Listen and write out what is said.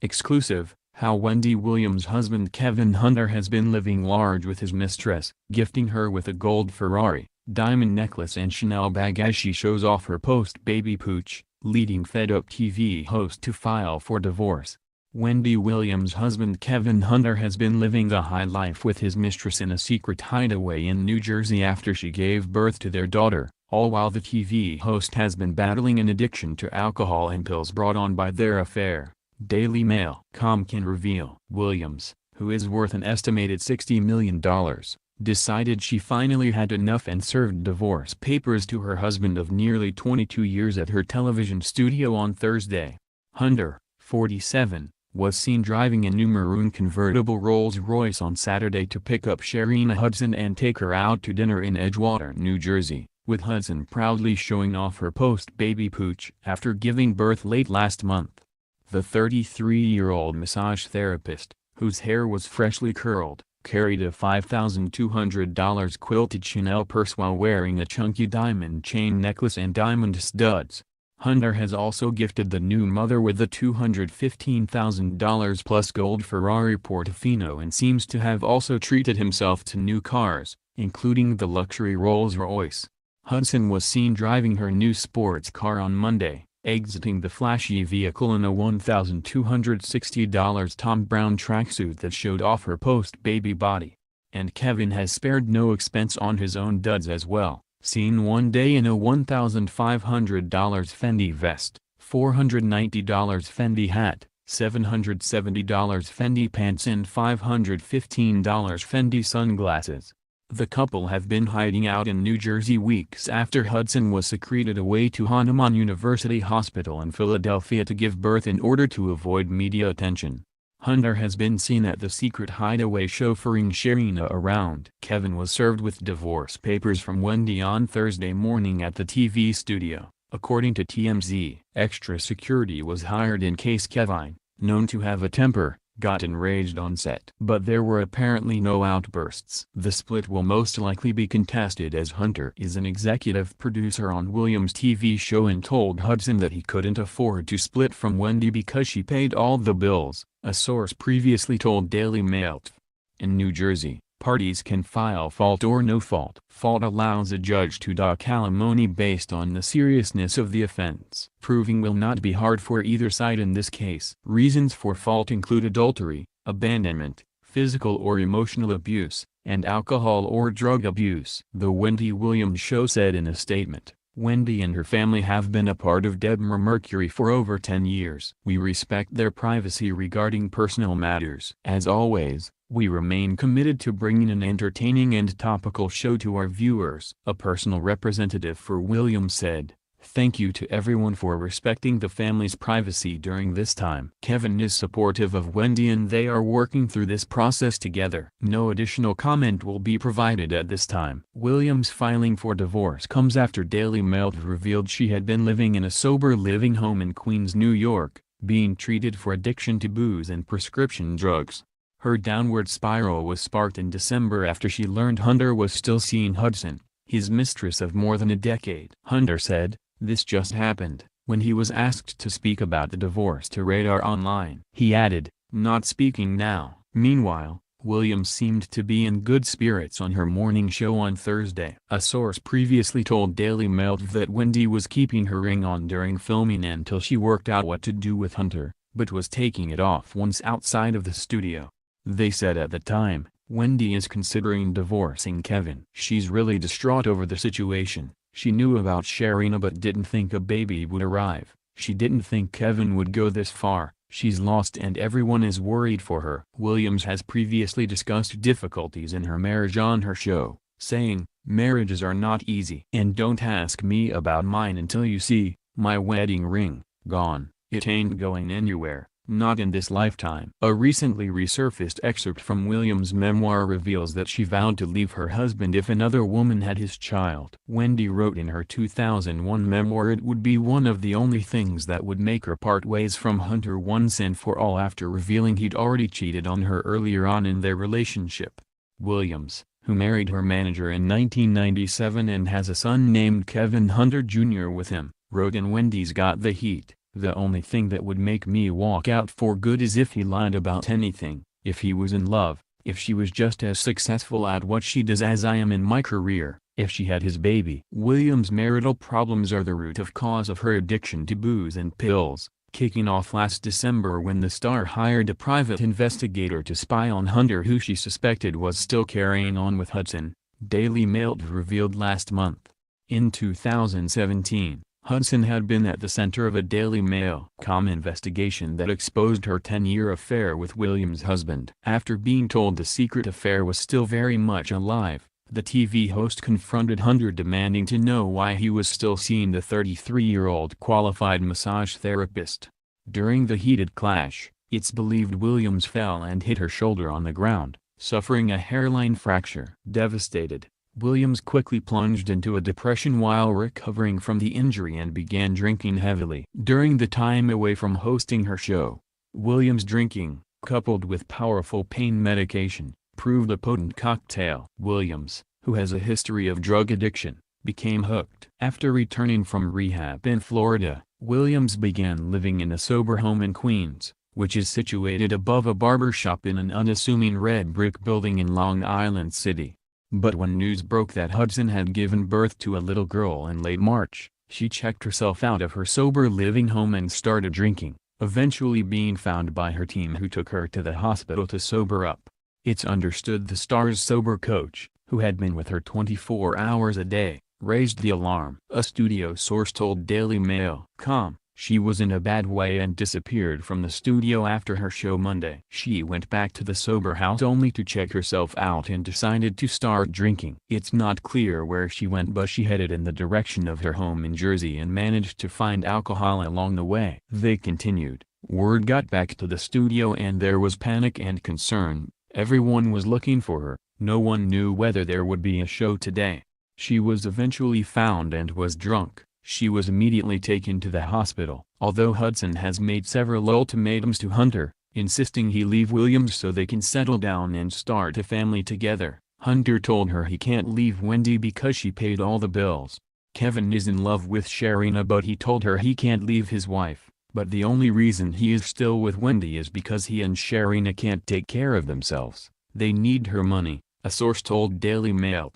Exclusive, how Wendy Williams' husband Kevin Hunter has been living large with his mistress, gifting her with a gold Ferrari, diamond necklace and Chanel bag as she shows off her post-baby pooch, leading fed-up TV host to file for divorce. Wendy Williams' husband Kevin Hunter has been living the high life with his mistress in a secret hideaway in New Jersey after she gave birth to their daughter, all while the TV host has been battling an addiction to alcohol and pills brought on by their affair. Daily Mail.com can reveal Williams, who is worth an estimated $60 million, decided she finally had enough and served divorce papers to her husband of nearly 22 years at her television studio on Thursday. Hunter, 47, was seen driving a new maroon convertible Rolls-Royce on Saturday to pick up Sharina Hudson and take her out to dinner in Edgewater, New Jersey, with Hudson proudly showing off her post-baby pooch after giving birth late last month. The 33-year-old massage therapist, whose hair was freshly curled, carried a $5,200 quilted Chanel purse while wearing a chunky diamond chain necklace and diamond studs. Hunter has also gifted the new mother with a $215,000 plus gold Ferrari Portofino and seems to have also treated himself to new cars, including the luxury Rolls-Royce. Hudson was seen driving her new sports car on Monday, exiting the flashy vehicle in a $1,260 Tom Brown tracksuit that showed off her post-baby body. And Kevin has spared no expense on his own duds as well, seen one day in a $1,500 Fendi vest, $490 Fendi hat, $770 Fendi pants and $515 Fendi sunglasses. The couple have been hiding out in New Jersey weeks after Hudson was secreted away to Hahnemann University Hospital in Philadelphia to give birth in order to avoid media attention. Hunter has been seen at the secret hideaway chauffeuring Sharina around. Kevin was served with divorce papers from Wendy on Thursday morning at the TV studio, according to TMZ. Extra security was hired in case Kevin, known to have a temper, got enraged on set. But there were apparently no outbursts. The split will most likely be contested as Hunter is an executive producer on Williams' TV show and told Hudson that he couldn't afford to split from Wendy because she paid all the bills, a source previously told Daily Mail. In New Jersey, parties can file fault or no fault. Fault allows a judge to dock alimony based on the seriousness of the offense. Proving will not be hard for either side in this case. Reasons for fault include adultery, abandonment, physical or emotional abuse, and alcohol or drug abuse. The Wendy Williams Show said in a statement, "Wendy and her family have been a part of Debmar Mercury for over 10 years. We respect their privacy regarding personal matters. As always, we remain committed to bringing an entertaining and topical show to our viewers." A personal representative for Williams said, "Thank you to everyone for respecting the family's privacy during this time." Kevin is supportive of Wendy and they are working through this process together. No additional comment will be provided at this time. Williams' filing for divorce comes after Daily Mail revealed she had been living in a sober living home in Queens, New York, being treated for addiction to booze and prescription drugs. Her downward spiral was sparked in December after she learned Hunter was still seeing Hudson, his mistress of more than a decade. Hunter said, "This just happened," when he was asked to speak about the divorce to Radar Online. He added, "Not speaking now." Meanwhile, Williams seemed to be in good spirits on her morning show on Thursday. A source previously told Daily Mail that Wendy was keeping her ring on during filming until she worked out what to do with Hunter, but was taking it off once outside of the studio. They said at the time, Wendy is considering divorcing Kevin. "She's really distraught over the situation. She knew about Sharina but didn't think a baby would arrive. She didn't think Kevin would go this far. She's lost and everyone is worried for her." Williams has previously discussed difficulties in her marriage on her show, saying, "Marriages are not easy. And don't ask me about mine until you see my wedding ring. Gone. It ain't going anywhere. Not in this lifetime." A recently resurfaced excerpt from Williams' memoir reveals that she vowed to leave her husband if another woman had his child. Wendy wrote in her 2001 memoir it would be one of the only things that would make her part ways from Hunter once and for all after revealing he'd already cheated on her earlier on in their relationship. Williams, who married her manager in 1997 and has a son named Kevin Hunter Jr. with him, wrote in Wendy's Got the Heat, The only thing that would make me walk out for good is if he lied about anything, if he was in love, if she was just as successful at what she does as I am in my career, if she had his baby." William's marital problems are the root of cause of her addiction to booze and pills, kicking off last December when the star hired a private investigator to spy on Hunter, who she suspected was still carrying on with Hudson, Daily Mail revealed last month. In 2017, Hudson had been at the center of a Daily Mail.com investigation that exposed her 10-year affair with William's husband. After being told the secret affair was still very much alive, the TV host confronted Hunter, demanding to know why he was still seeing the 33-year-old qualified massage therapist. During the heated clash, it's believed Williams fell and hit her shoulder on the ground, suffering a hairline fracture. Devastated, Williams quickly plunged into a depression while recovering from the injury and began drinking heavily. During the time away from hosting her show, Williams' drinking, coupled with powerful pain medication, proved a potent cocktail. Williams, who has a history of drug addiction, became hooked. After returning from rehab in Florida, Williams began living in a sober home in Queens, which is situated above a barber shop in an unassuming red brick building in Long Island City. But when news broke that Hudson had given birth to a little girl in late March, she checked herself out of her sober living home and started drinking, eventually being found by her team, who took her to the hospital to sober up. It's understood the star's sober coach, who had been with her 24 hours a day, raised the alarm. A studio source told Daily Mail.com, "She was in a bad way and disappeared from the studio after her show Monday. She went back to the sober house only to check herself out and decided to start drinking. It's not clear where she went, but she headed in the direction of her home in Jersey and managed to find alcohol along the way." They continued, "Word got back to the studio and there was panic and concern. Everyone was looking for her. No one knew whether there would be a show today. She was eventually found and was drunk. She was immediately taken to the hospital." Although Hudson has made several ultimatums to Hunter, insisting he leave Williams so they can settle down and start a family together, Hunter told her he can't leave Wendy because she paid all the bills. Kevin is in love with Sharina, but he told her he can't leave his wife, but the only reason he is still with Wendy is because he and Sharina can't take care of themselves. They need her money, a source told Daily Mail.